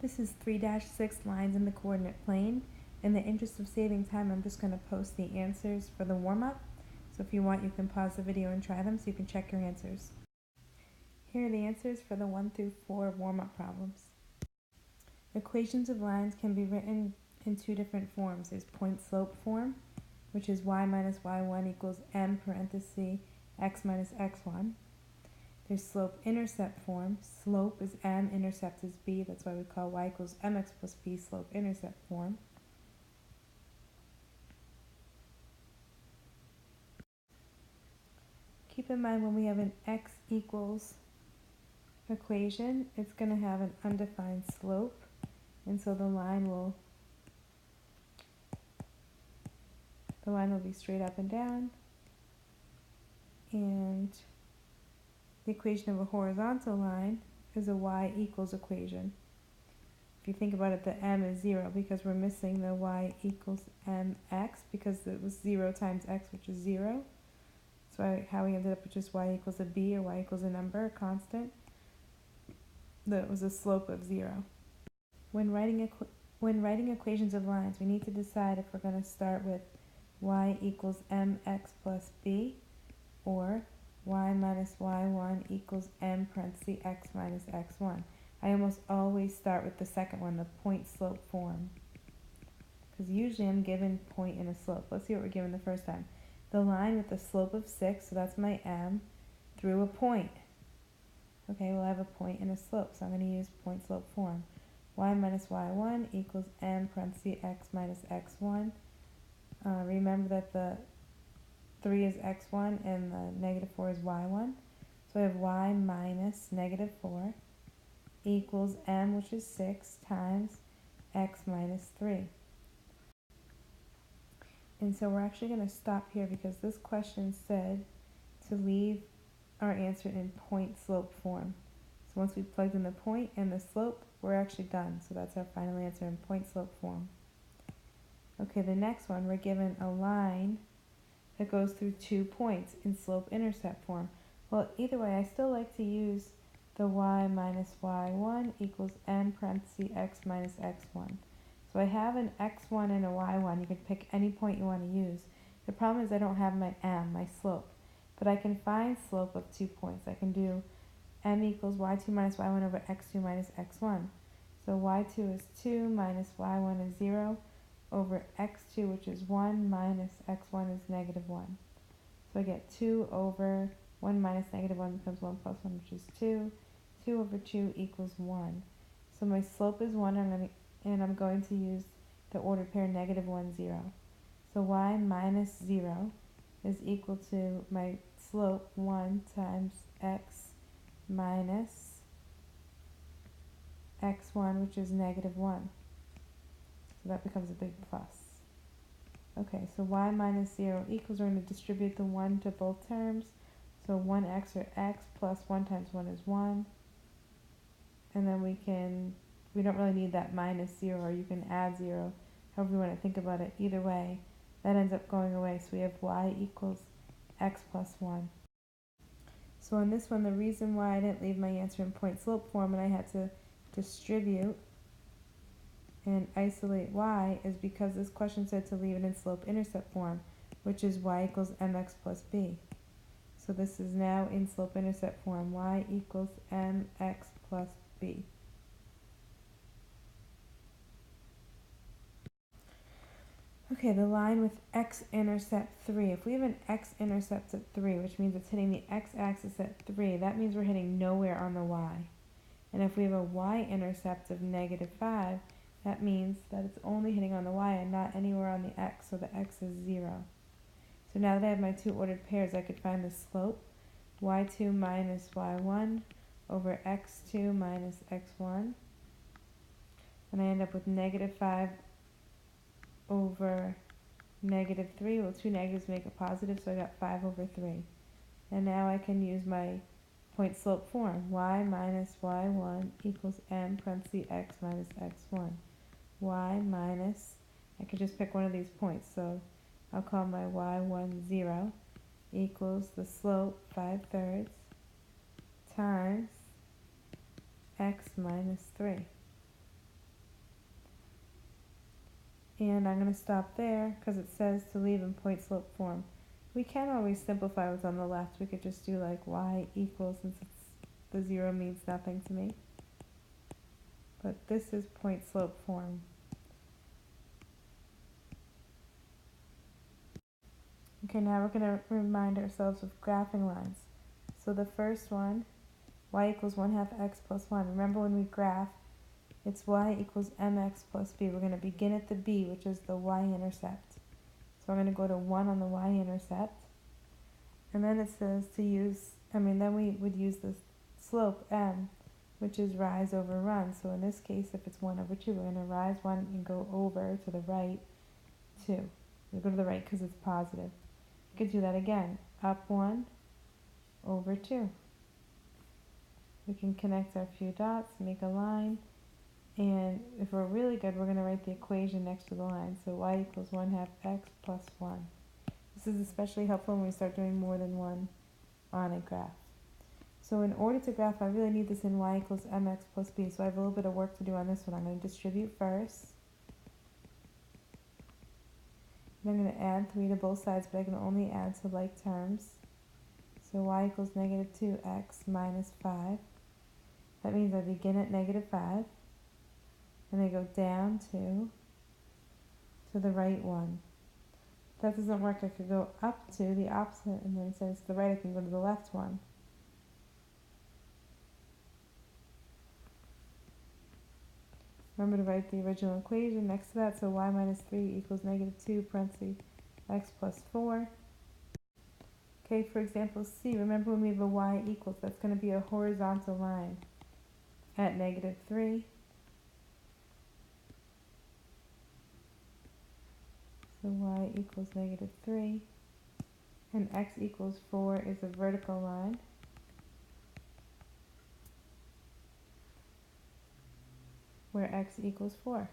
This is 3-6 lines in the coordinate plane. In the interest of saving time, I'm just going to post the answers for the warm-up. So if you want, you can pause the video and try them so you can check your answers. Here are the answers for the 1 through 4 warm-up problems. Equations of lines can be written in two different forms. There's point-slope form, which is y minus y1 equals m parenthesis x minus x1. There's slope-intercept form. Slope is m, intercept is b. That's why we call y equals mx plus b slope-intercept form. Keep in mind when we have an x equals equation, it's going to have an undefined slope. And so the line will be straight up and down. And the equation of a horizontal line is a y equals equation. If you think about it, the m is 0 because we're missing the y equals mx because it was 0 times x, which is 0. So how we ended up with just y equals a b or y equals a number, a constant. That was a slope of 0. When writing equations of lines, we need to decide if we're going to start with y equals mx plus b or y minus y1 equals m parenthesis x minus x1. I almost always start with the second one, the point-slope form, because usually I'm given point and a slope. Let's see what we're given the first time. The line with the slope of 6, so that's my m, through a point. Okay, well I have a point and a slope, so I'm going to use point-slope form. Y minus y1 equals m parenthesis x minus x1. Remember that the 3 is x1 and the negative 4 is y1. So I have y minus negative 4 equals m, which is 6, times x minus 3. And so we're actually going to stop here because this question said to leave our answer in point-slope form. So once we've plugged in the point and the slope, we're actually done. So that's our final answer in point-slope form. Okay, the next one, we're given a line that goes through 2 points in slope-intercept form. Well, either way, I still like to use the y minus y1 equals m parenthesis x minus x1. So I have an x1 and a y1. You can pick any point you want to use. The problem is I don't have my m, my slope. But I can find slope of 2 points. I can do m equals y2 minus y1 over x2 minus x1. So y2 is 2 minus y1 is 0 over x2, which is 1, minus x1 is negative 1. So I get 2 over 1 minus negative 1 becomes 1 plus 1, which is 2. 2 over 2 equals 1. So my slope is 1, and I'm going to use the ordered pair negative 1, 0. So y minus 0 is equal to my slope 1 times x minus x1, which is negative 1. So that becomes a big plus. Okay, so y minus 0 equals, we're going to distribute the 1 to both terms. So 1x or x plus 1 times 1 is 1. And then we don't really need that minus 0, or you can add 0, however you want to think about it. Either way, that ends up going away. So we have y equals x plus 1. So on this one, the reason why I didn't leave my answer in point-slope form and I had to distribute and isolate y is because this question said to leave it in slope-intercept form, which is y equals mx plus b. So this is now in slope-intercept form, y equals mx plus b. Okay, the line with x-intercept 3. If we have an x-intercept at 3, which means it's hitting the x-axis at 3, that means we're hitting nowhere on the y. And if we have a y-intercept of negative 5, that means that it's only hitting on the y and not anywhere on the x, so the x is 0. So now that I have my two ordered pairs, I could find the slope, y2 minus y1 over x2 minus x1. And I end up with negative 5 over negative 3. Well, two negatives make a positive, so I got 5 over 3. And now I can use my point-slope form. Y minus y1 equals m parenthesis x minus x1. Y minus, I could just pick one of these points, so I'll call my y1 0 equals the slope 5/3 times x minus 3. And I'm going to stop there because it says to leave in point slope form. We can always simplify what's on the left. We could just do like y equals, since the 0 means nothing to me. But this is point slope form. Okay, now we're going to remind ourselves of graphing lines. So the first one, y equals 1/2 x plus 1. Remember when we graph, it's y equals mx plus b. We're going to begin at the b, which is the y-intercept. So I'm going to go to 1 on the y-intercept. And then it says to use, then we would use the slope m, which is rise over run. So in this case, if it's 1 over 2, we're going to rise 1 and go over to the right 2. We go to the right because it's positive. We could do that again. Up 1, over 2. We can connect our few dots, make a line, and if we're really good, we're going to write the equation next to the line. So y equals 1/2 x plus 1. This is especially helpful when we start doing more than one on a graph. So in order to graph, I really need this in y equals mx plus b. So I have a little bit of work to do on this one. I'm going to distribute first. And I'm going to add 3 to both sides, but I can only add to like terms. So y equals negative 2x minus 5. That means I begin at negative 5. And I go down to the right 1. If that doesn't work, I could go up to the opposite, and then instead it's to the right, I can go to the left 1. Remember to write the original equation next to that, so y minus 3 equals negative 2 parentheses x plus 4. Okay, for example C, remember when we have a y equals, that's going to be a horizontal line at negative 3. So y equals negative 3, and x equals 4 is a vertical line. Where x equals 4.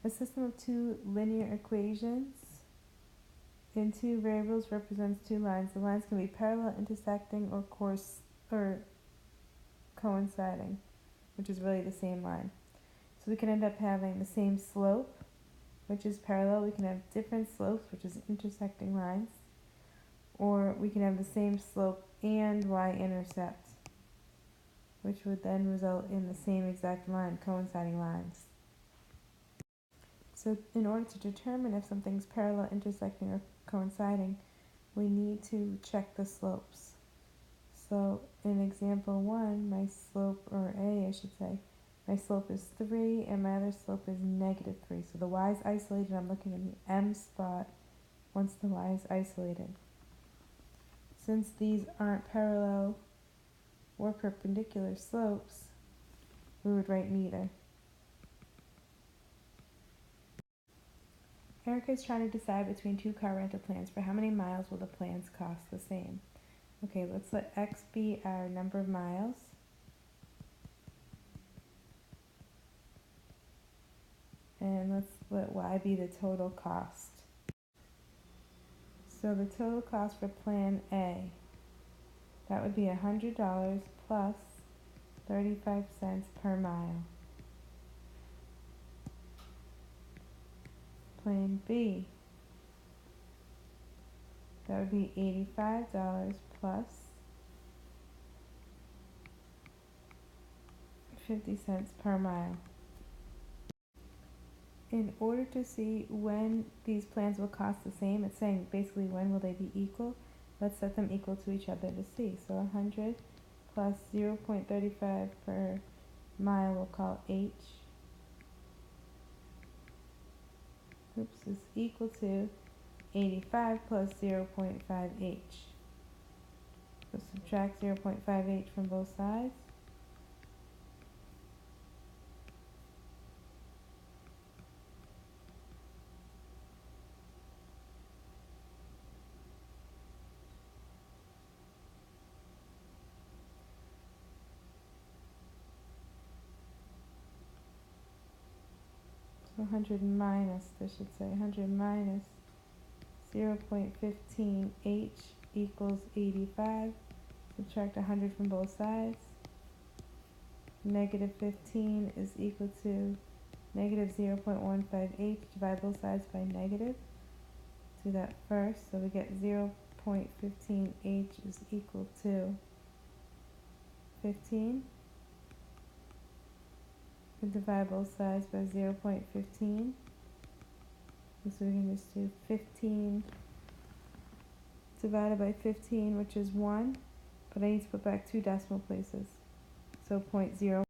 A system of two linear equations in two variables represents two lines. The lines can be parallel, intersecting, or coinciding, which is really the same line. So we can end up having the same slope, which is parallel. We can have different slopes, which is intersecting lines. Or we can have the same slope and y-intercept, which would then result in the same exact line, coinciding lines. So in order to determine if something's parallel, intersecting, or coinciding, we need to check the slopes. So in example 1, my slope, or A I should say, my slope is 3 and my other slope is negative 3. So the y is isolated. I'm looking in the m spot once the y is isolated. Since these aren't parallel or perpendicular slopes, we would write neither. Erica is trying to decide between two car rental plans. For how many miles will the plans cost the same? Okay, let's let x be our number of miles. And let's let y be the total cost. So the total cost for plan A, that would be $100 plus 35 cents per mile. Plan B, that would be $85 plus 50 cents per mile. In order to see when these plans will cost the same, it's saying basically when will they be equal. Let's set them equal to each other to see. So 100 plus 0.35 per mile we'll call h. Is equal to 85 plus 0.5h. So subtract 0.5h from both sides. So 100 minus, this should say 100 minus 0.15h equals 85. Subtract 100 from both sides. Negative 15 is equal to negative 0.15h. Divide both sides by negative. Do that first. So we get 0.15h is equal to 15. We divide both sides by 0.15. So we can just do 15 divided by 15, which is 1. But I need to put back 2 decimal places. So 0.05.